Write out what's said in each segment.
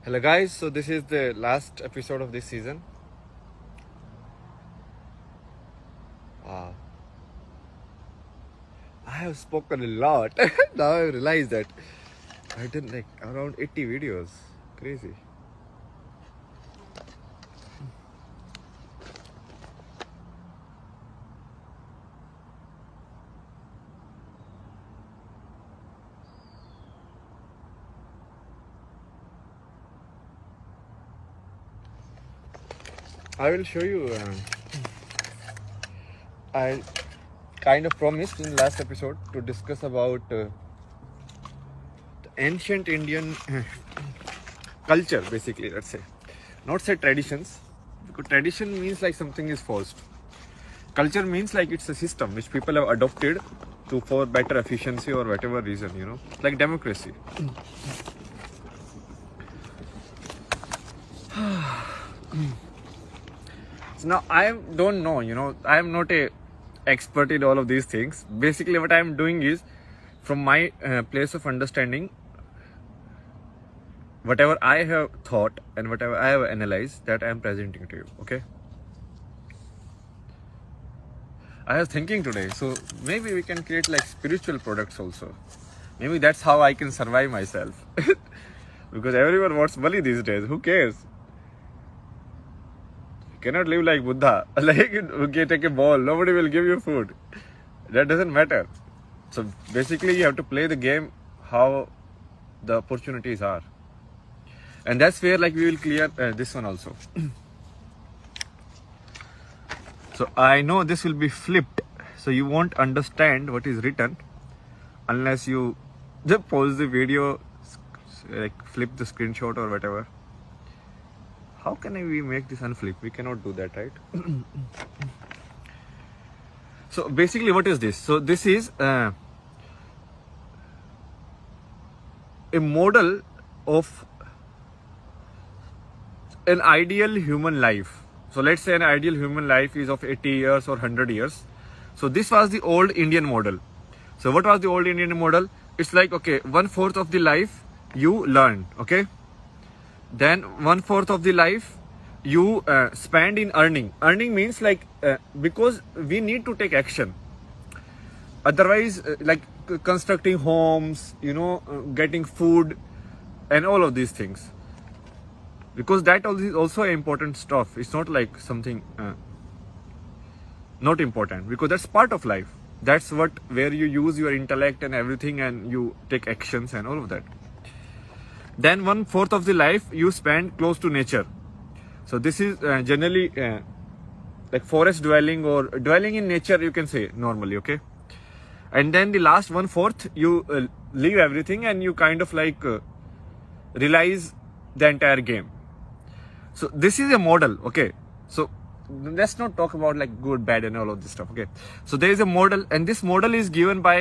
Hello guys, so this is the last episode of this season. Wow. I have spoken a lot. Now I realize that I've done like around 80 videos. Crazy. I will show you. I kind of promised in the last episode to discuss about the ancient Indian culture, basically, let's say. Not say traditions, because tradition means like something is forced. Culture means like it's a system which people have adopted to for better efficiency or whatever reason, like democracy. So now I don't know, I am not a expert in all of these things. Basically what I am doing is from my place of understanding, whatever I have thought and whatever I have analyzed, that I am presenting to you. Okay, I was thinking today, so maybe we can create like spiritual products also. Maybe that's how I can survive myself. Because everyone wants money these days. Who cares? You cannot live like Buddha. Like you take a ball, nobody will give you food. That doesn't matter. So basically you have to play the game how the opportunities are. And that's where like we will clear this one also. So I know this will be flipped. So you won't understand what is written unless you just pause the video, like flip the screenshot or whatever. How can we make this unflip? We cannot do that, right? So basically what is this? So this is a model of an ideal human life. So let's say an ideal human life is of 80 years or 100 years. So this was the old Indian model. So what was the old Indian model? It's like, okay, 1/4 of the life you learn, okay? Then 1/4 of the life you spend in earning. Earning means like, because we need to take action. Otherwise, like constructing homes, getting food and all of these things. Because that is also important stuff. It's not like something not important, because that's part of life. That's where you use your intellect and everything and you take actions and all of that. Then 1/4 of the life you spend close to nature. So this is generally like forest dwelling or dwelling in nature, you can say normally, okay? And then the last 1/4 you leave everything and you kind of like realize the entire game. So this is a model, okay? So let's not talk about like good, bad and all of this stuff, okay? So there is a model, and this model is given by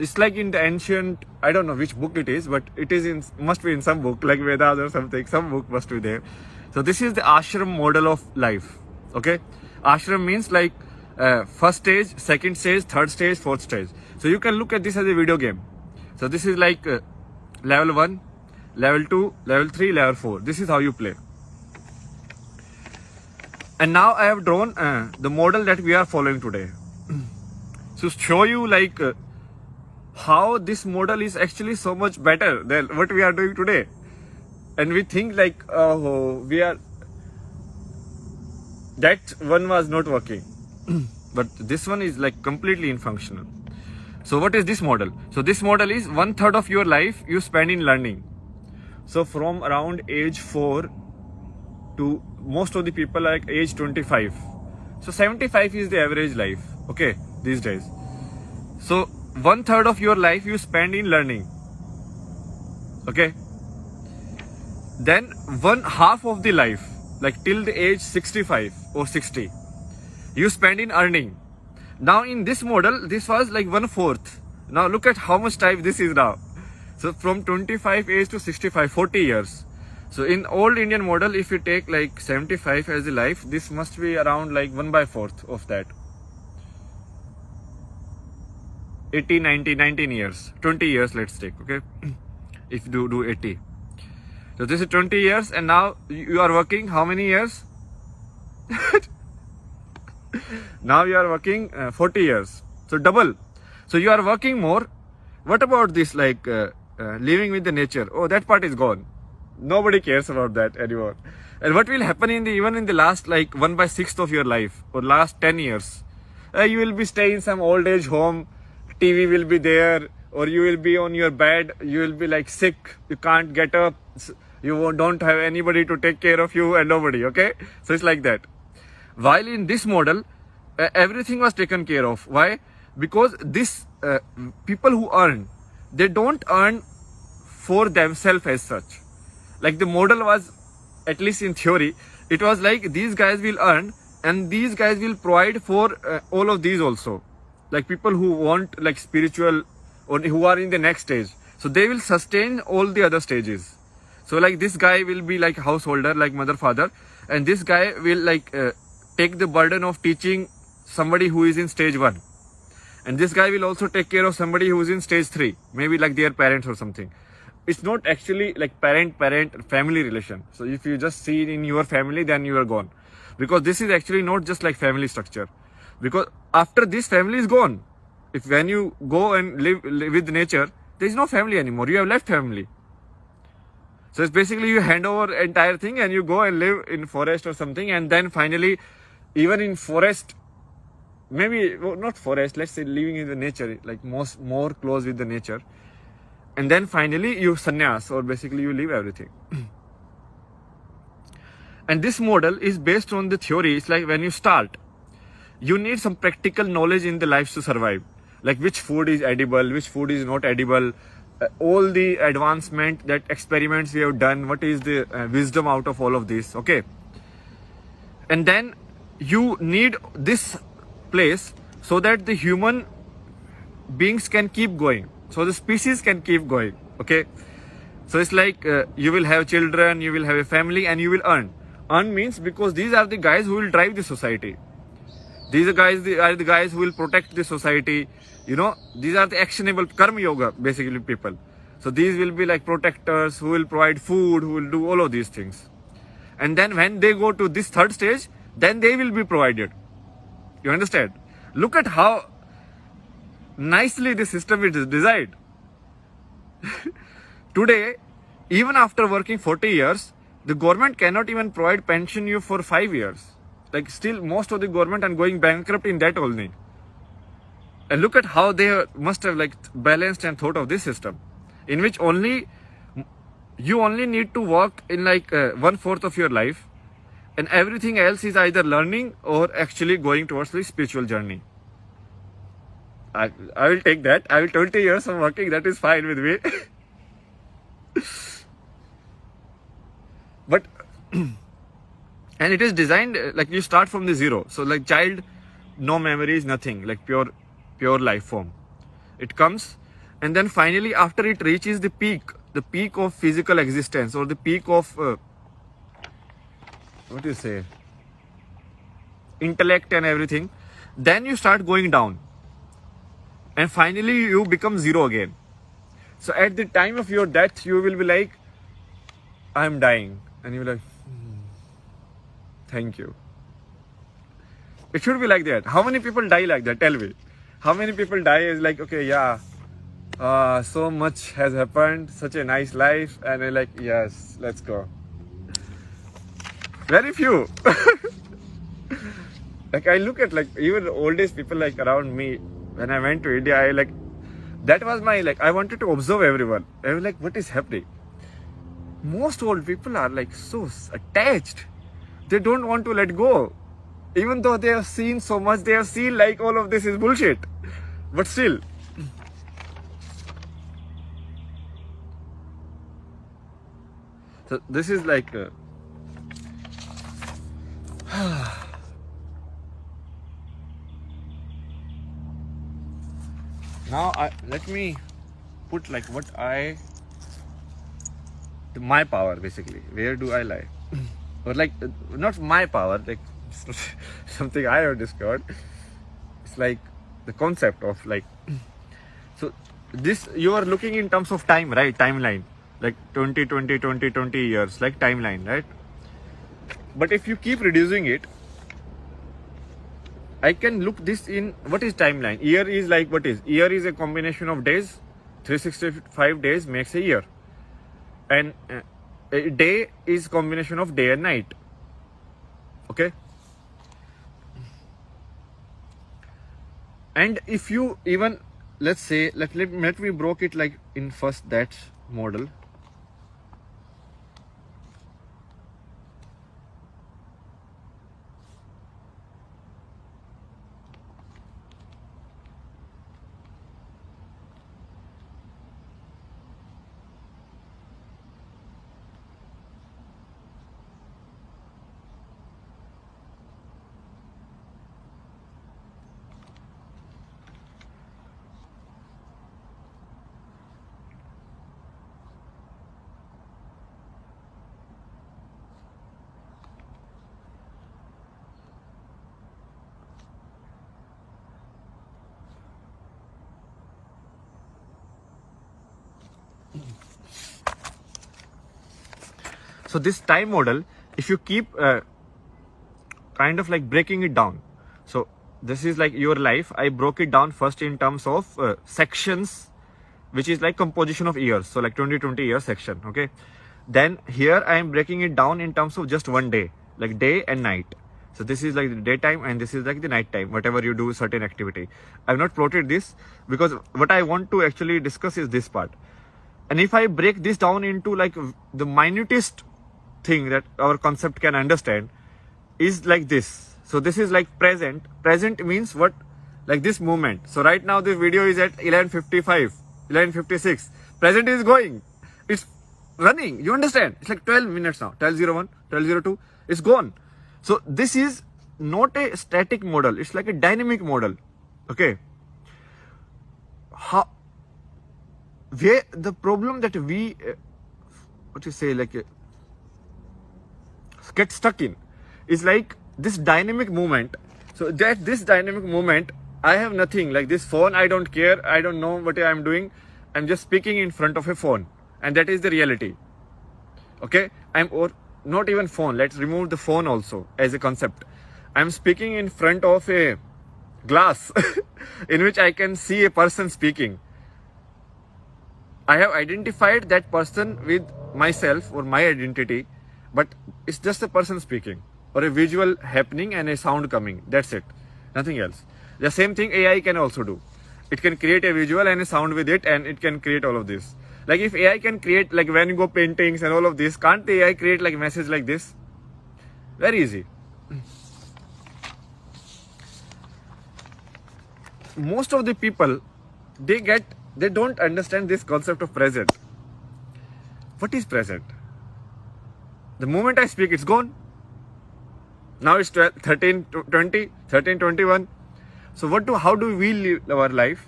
it's like in the ancient, I don't know which book it is, but it is must be in some book like Vedas or something. Some book must be there. So this is the ashram model of life, okay? Ashram means like first stage, second stage, third stage, fourth stage. So you can look at this as a video game. So this is like level 1, level 2, level 3, level 4. This is how you play. And now I have drawn the model that we are following today. So show you like how this model is actually so much better than what we are doing today. And we think like, oh, that one was not working. But this one is like completely infunctional. So what is this model? So this model is 1/3 of your life you spend in learning. So from around age 4 to most of the people like age 25. So 75 is the average life, okay, these days. So 1/3 of your life you spend in learning, okay? Then 1/2 of the life, like till the age 65 or 60, you spend in earning. Now in this model, this was like 1/4. Now look at how much time this is now. So from 25 age to 65, 40 years. So in old Indian model, if you take like 75 as the life, this must be around like 1/4 of that. 18, 19 years, 20 years let's take, okay? If you do 80. So this is 20 years, and now you are working how many years? Now you are working 40 years. So double. So you are working more. What about this, like living with the nature? Oh, that part is gone. Nobody cares about that anymore. And what will happen even in the last like 1/6 of your life or last 10 years? You will be staying in some old age home. TV will be there, or you will be on your bed. You will be like sick. You can't get up. You don't have anybody to take care of you and nobody. Okay, so it's like that. While in this model, everything was taken care of. Why? Because this people who earn, they don't earn for themselves as such. Like the model was, at least in theory, it was like these guys will earn and these guys will provide for all of these also. Like people who want like spiritual or who are in the next stage. So they will sustain all the other stages. So like this guy will be like householder, like mother, father, and this guy will like take the burden of teaching somebody who is in stage 1. And this guy will also take care of somebody who is in stage 3, maybe like their parents or something. It's not actually like parent family relation. So if you just see it in your family, then you are gone. Because this is actually not just like family structure. Because after this family is gone, if when you go and live with nature, there is no family anymore. You have left family. So it's basically you hand over entire thing and you go and live in forest or something, and then finally, even in forest, maybe not forest, let's say living in the nature, like more close with the nature, and then finally you sannyas, or basically you leave everything. And this model is based on the theory. It's like when you start, you need some practical knowledge in the life to survive, like which food is edible, which food is not edible, all the advancement, that experiments we have done, what is the wisdom out of all of this. Okay, and then you need this place so that the human beings can keep going, so the species can keep going. Okay, so it's like you will have children, you will have a family, and you will earn. Earn means because these are the guys who will drive the society. These are the guys who will protect the society. You know, these are the actionable karma yoga, basically people. So these will be like protectors who will provide food, who will do all of these things. And then when they go to this third stage, then they will be provided. You understand? Look at how nicely the system is designed. Today, even after working 40 years, the government cannot even provide pension you for 5 years. Like still most of the government are going bankrupt in that only. And look at how they must have like balanced and thought of this system, in which you only need to work in like 1/4 of your life, and everything else is either learning or actually going towards the spiritual journey. I will take that. I will 20 years of working. That is fine with me. But and it is designed like you start from the zero. So like child, no memories, nothing, like pure life form. It comes, and then finally after it reaches the peak of physical existence, or the peak of what do you say, intellect and everything, then you start going down, and finally you become zero again. So at the time of your death, you will be like, I'm dying, and you're like, thank you. It should be like that. How many people die like that? Tell me. How many people die is like, okay, yeah, so much has happened, such a nice life, and they're like, yes, let's go. Very few. Like I look at like even the oldest people like around me. When I went to India, that was my I wanted to observe everyone. I was like, what is happening? Most old people are like so attached. They don't want to let go. Even though they have seen so much, they have seen like all of this is bullshit. But still. So this is like now let me put like what my power basically. Where do I lie? Or like not my power, like it's not something I have discovered. It's like the concept of like, so this you are looking in terms of time, right? Timeline. like 20, 20, 20, 20 years, like timeline, right? But if you keep reducing it, I can look this in what is timeline. Year is like what is? Year is a combination of days. 365 days makes a year. And a day is combination of day and night. Okay? And if you even, let's say, let me broke it like in first that model. So this time model, if you keep kind of like breaking it down. So this is like your life. I broke it down first in terms of sections, which is like composition of years. So like 20 year section. Okay. Then here I am breaking it down in terms of just one day, like day and night. So this is like the daytime and this is like the night time, whatever you do certain activity. I've not plotted this because what I want to actually discuss is this part. And if I break this down into like the minutest thing that our concept can understand is like this. So this is like present. Present means what? Like this moment. So right now this video is at 11:55, 11:56. Present is going. It's running. You understand? It's like 12 minutes now. 12:01, 12:02. It's gone. So this is not a static model. It's like a dynamic model. Okay. Where the problem that we, what you say, like get stuck in is like this dynamic movement. So that this dynamic movement, I have nothing like this phone. I don't care. I don't know what I'm doing. I'm just speaking in front of a phone, and that is the reality. Okay, or not even phone. Let's remove the phone also as a concept. I'm speaking in front of a glass in which I can see a person speaking. I have identified that person with myself or my identity, but it's just a person speaking or a visual happening and a sound coming. That's it. Nothing else. The same thing AI can also do. It can create a visual and a sound with it, and it can create all of this. Like if AI can create like Van Gogh paintings and all of this, can't the AI create like a message like this? Very easy. Most of the people, they don't understand this concept of present. What is present? The moment I speak, it's gone. Now it's 12, 13, 20, 13, 21. So how do we live our life?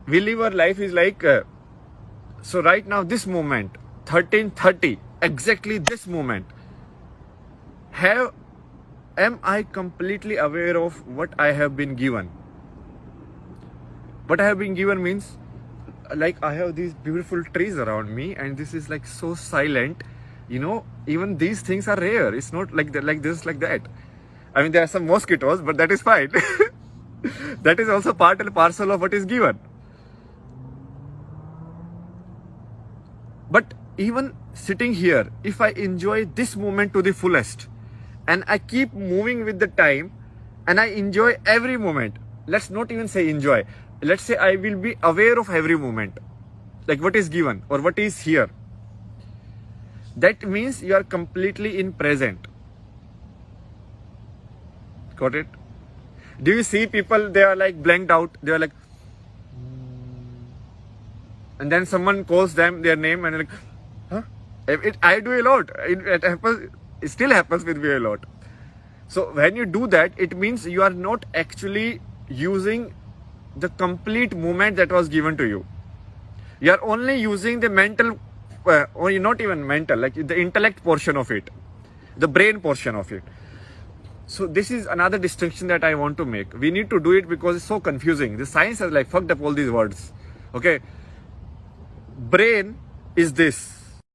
We live our life is like, so right now this moment, 13:30, exactly this moment, am I completely aware of what I have been given? What I have been given means, like I have these beautiful trees around me and this is like so silent, you know, even these things are rare. It's not like that, like this, like that. I mean, there are some mosquitoes, but that is fine. That is also part and parcel of what is given. But even sitting here, if I enjoy this moment to the fullest and I keep moving with the time and I enjoy every moment, let's not even say enjoy. Let's say I will be aware of every moment, like what is given or what is here. That means you are completely in present. Got it? Do you see people, they are like blanked out, they are like, and then someone calls them their name and like, huh? I do a lot. It happens, it still happens with me a lot. So when you do that, it means you are not actually using the complete movement that was given to you. You are only using the mental, or not even mental, like the intellect portion of it, the brain portion of it. So this is another distinction that I want to make. We need to do it because it's so confusing. The science has like fucked up all these words. Okay. Brain is this.